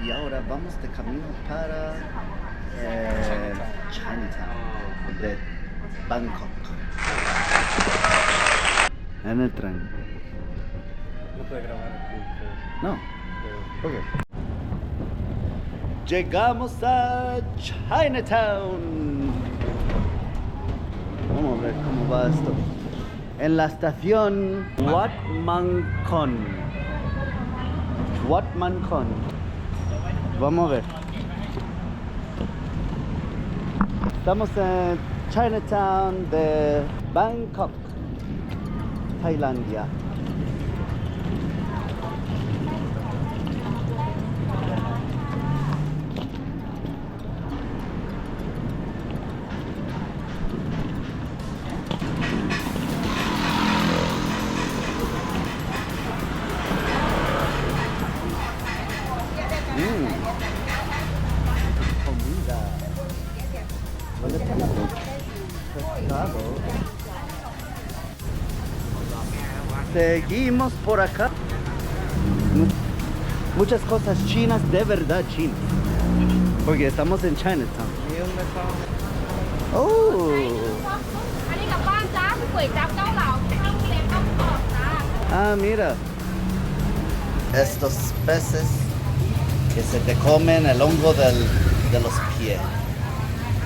y ahora vamos de camino para Chinatown de Bangkok. En el tren. No puede grabar aquí. No. ¿Por qué? Llegamos a Chinatown. Vamos a ver cómo va esto. En la estación Wat Mang Kon. Wat Mang Kon. Vamos a ver. Estamos en Chinatown de Bangkok, Tailandia. Comida. Huele tanto. Pescado. Seguimos por acá. Muchas cosas chinas, de verdad chinas. Porque estamos en Chinatown. Oh. Ah, mira. Estos peces que se te comen el hongo de los pies.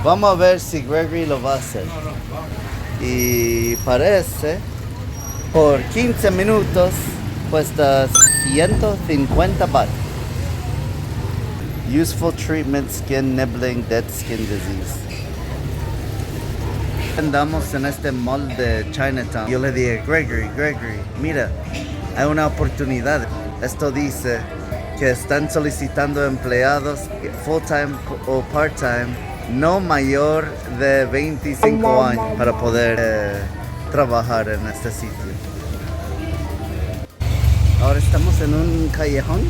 Vamos a ver si Gregory lo va a hacer. Y parece, por 15 minutos cuesta 150 baht. Useful treatment, skin nibbling, dead skin disease. Andamos en este mall de Chinatown. Yo le dije, Gregory, mira, hay una oportunidad. Esto dice que están solicitando empleados full-time o part-time no mayor de 25 años para poder trabajar en este sitio. Ahora estamos en un callejón,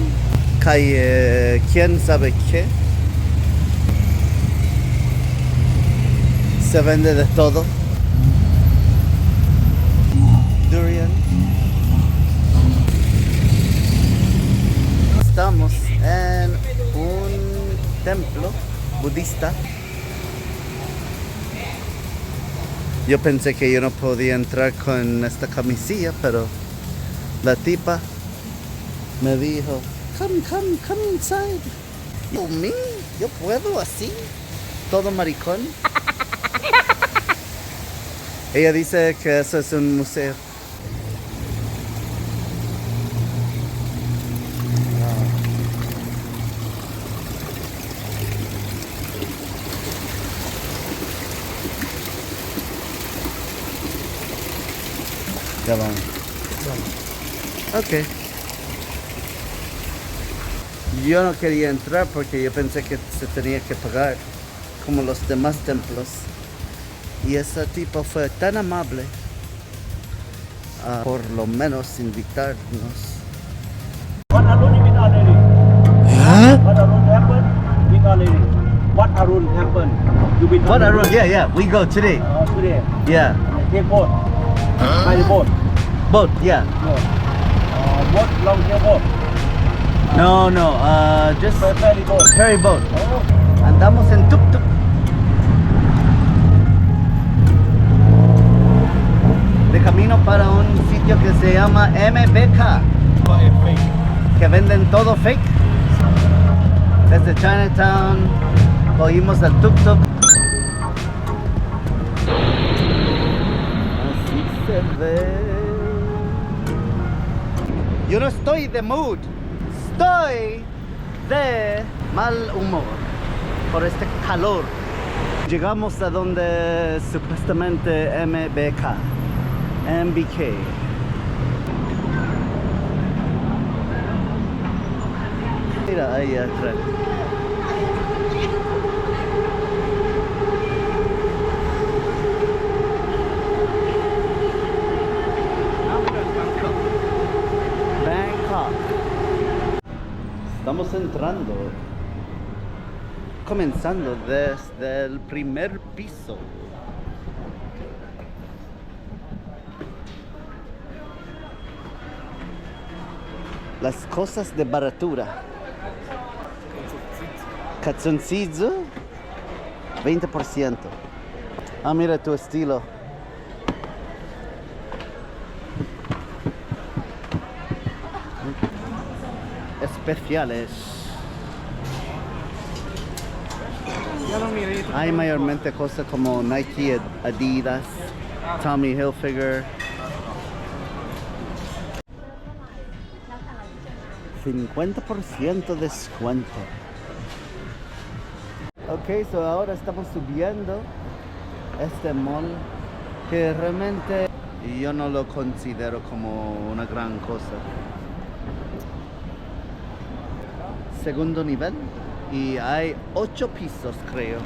calle quién sabe qué. Se vende de todo. Durian. Estamos en un templo budista. Yo pensé que yo no podía entrar con esta camisilla, pero la tipa me dijo, come inside. Yo puedo así, todo maricón. Ella dice que eso es un museo. Ya vamos. Ok. Yo no quería entrar porque yo pensé que se tenía que pagar como los demás templos. Y esa tipa fue tan amable a por lo menos invitarnos. What Arun with our lady? ¿Ah? What Arun happened with our lady? What Arun happened? You with What Arun? Yeah, we go today. Today. Yeah. Take boat. By the boat. Boat, yeah. No. Boat long here boat. No, just Ferry boat. ferry boat. Oh. Andamos en tuk-tuk. De camino para un sitio que se llama MBK, que venden todo fake. Desde Chinatown cogimos el tuk-tuk. Así se ve. Yo no estoy de mood, estoy de mal humor por este calor. Llegamos a donde supuestamente MBK. Mira ahí atrás. Bangkok. Estamos entrando, comenzando desde el primer piso. Las cosas de baratura. Katsunsizu, 20%. Ah, mira tu estilo. Especiales. Hay mayormente cosas como Nike, Adidas, Tommy Hilfiger. 50% descuento. Ok, so ahora estamos subiendo este mall que realmente yo no lo considero como una gran cosa. Segundo nivel y hay 8 pisos, creo.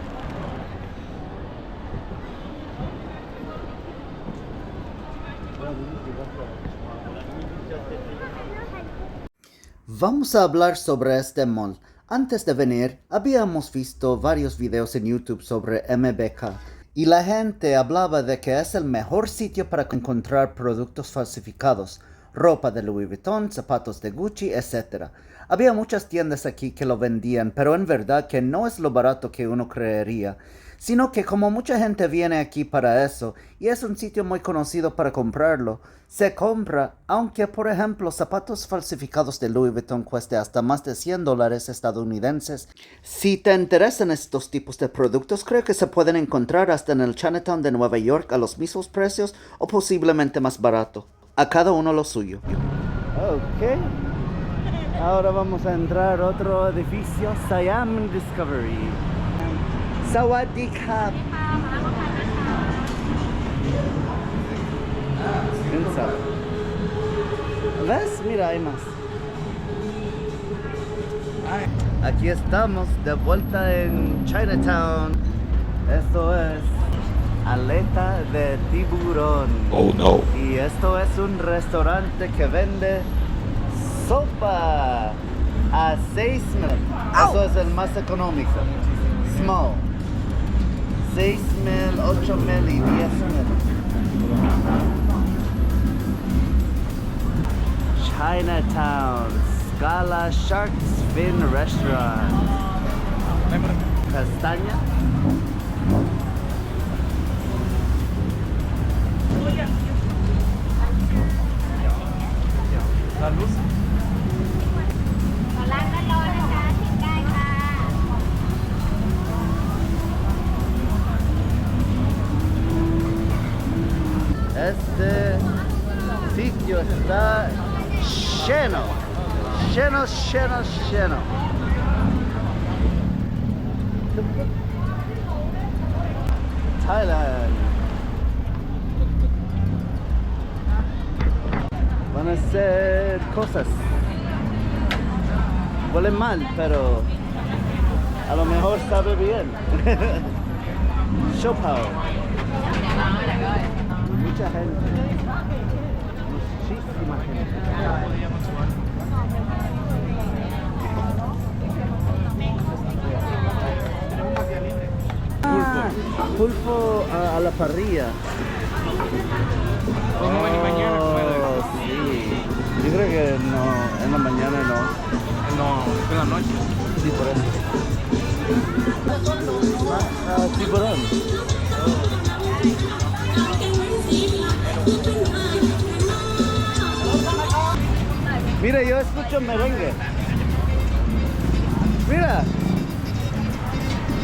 Vamos a hablar sobre este mall. Antes de venir, habíamos visto varios videos en YouTube sobre MBK y la gente hablaba de que es el mejor sitio para encontrar productos falsificados, ropa de Louis Vuitton, zapatos de Gucci, etc. Había muchas tiendas aquí que lo vendían, pero en verdad que no es lo barato que uno creería, sino que como mucha gente viene aquí para eso, y es un sitio muy conocido para comprarlo, se compra, aunque por ejemplo zapatos falsificados de Louis Vuitton cueste hasta más de $100 estadounidenses. Si te interesan estos tipos de productos, creo que se pueden encontrar hasta en el Chinatown de Nueva York a los mismos precios o posiblemente más barato. A cada uno lo suyo. Ok. Ahora vamos a entrar a otro edificio, Siam Discovery. Sawadee Krap. ¿Ves? Mira, hay más. Aquí estamos de vuelta en Chinatown. Esto es aleta de tiburón. Oh no. Y esto es un restaurante que vende sopa a 6 mil. Eso es el más económico. Small. 6 mil, 8 mil y 10 mil. Chinatown, Scala Shark's Fin Restaurant. Castaña. La luz. ขอล้างร้อนๆนะคะชิมได้ค่ะ Este sitio está lleno, lleno, lleno, lleno. Thailand. Van a hacer cosas. Huele mal, pero a lo mejor sabe bien. Shopao. Mucha gente. Muchísima gente. Ah, pulpo a la parrilla. No, ni mañana puede. Sí. Yo creo que no, en la mañana no. No, en la noche. Sí, por eso. Tiburón. Mira, yo escucho merengue. Mira.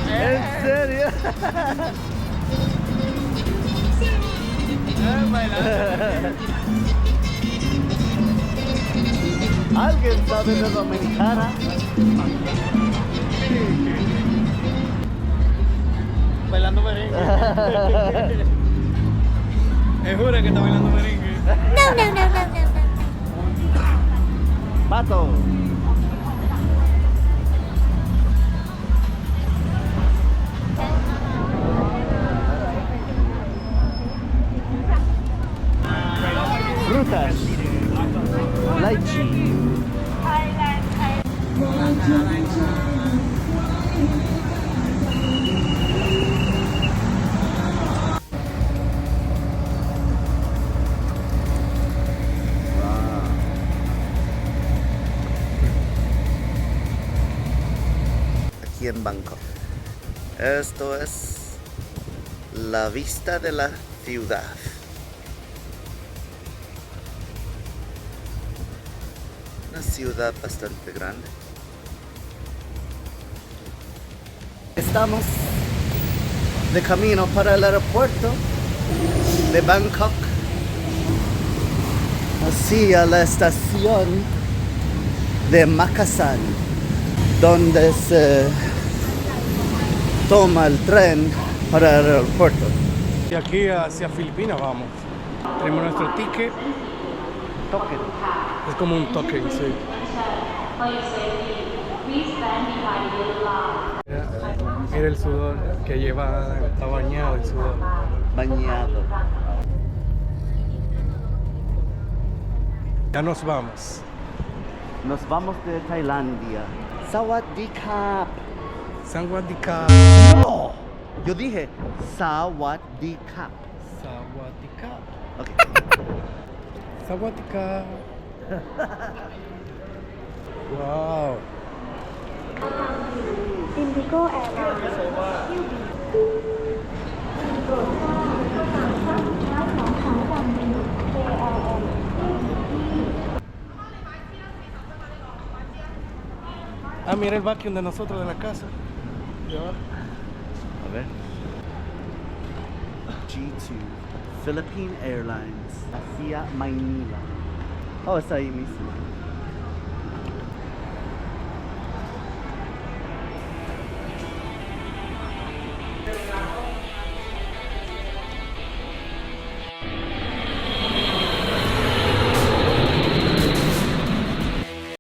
¿En serio? ¿Alguien sabe de Dominicana? Bailando merengue. Es jura que está bailando merengue. No. Pato. Frutas. Lychee. aquí en Bangkok. Esto es la vista de la ciudad. Una ciudad bastante grande. Estamos de camino para el aeropuerto de Bangkok, hacia la estación de Makassar, donde se toma el tren para el aeropuerto. Y aquí hacia Filipinas vamos. Tenemos nuestro ticket. Token. Es como un token, sí. Mira el sudor que lleva, está bañado el sudor. Bañado. Ya nos vamos. Nos vamos de Tailandia. Sawadee-krap. Sawadika. No, yo dije Sawadee-krap. Sawadika. Okay. Sawadika. Wow. Indigo Airlines Ah, mira el vacuum de nosotros de la casa. Ya. A ver. G2 Philippine Airlines hacia Manila. Oh, está ahí mismo.